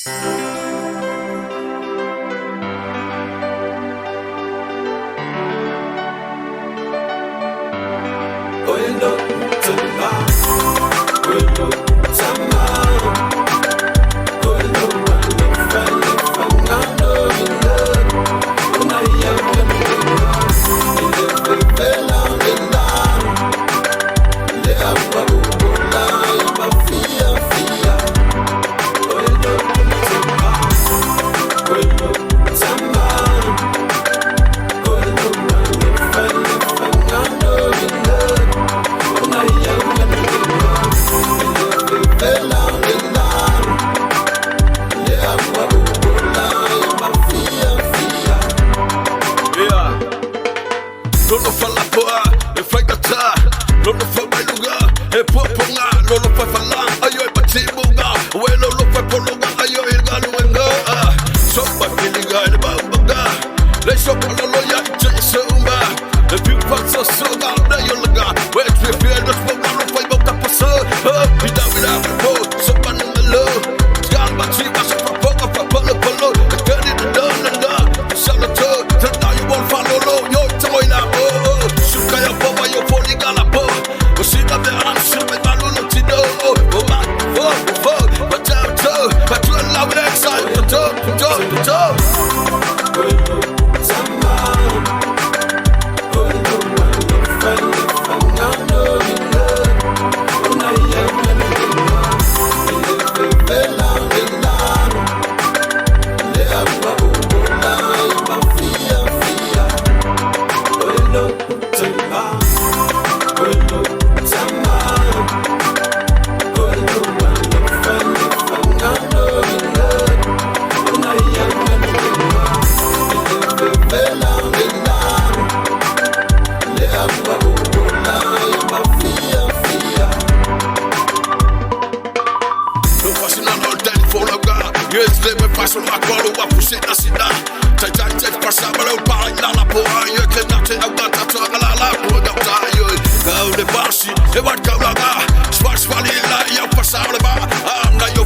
Video.Lo'u Tama, Video.Lo'u Tama, Lolo falla poa, e fai gata. Lolo fa mai luga, e po ponga. Lolo fa falla, ayo e pati bunga. We lolo fa polonga, ayo e galu enga. So pa piliga e bamba. Le so pa lolo ya je sumba. E più pazzo so da yo luga. We tre feel the smoke lolo fa bo tapasa. Vida vida po, so pa no lo. Gal ba chi ba so pa polo polo. E kani de dona. Sala to, tanda you won't follow lo. Yo toina. Sukaya boba yo foli galapo. Usina de ansu me malulo tido. Oh man, oh, but but you allow it exile. To. Yes, they me pass on my call up for shit I see that. Take pass up a little pie, la la boy, you can not take out that talk a la put up you. Go the bossy, the what go la, swash valley, la, you pass out the bar. I'm not your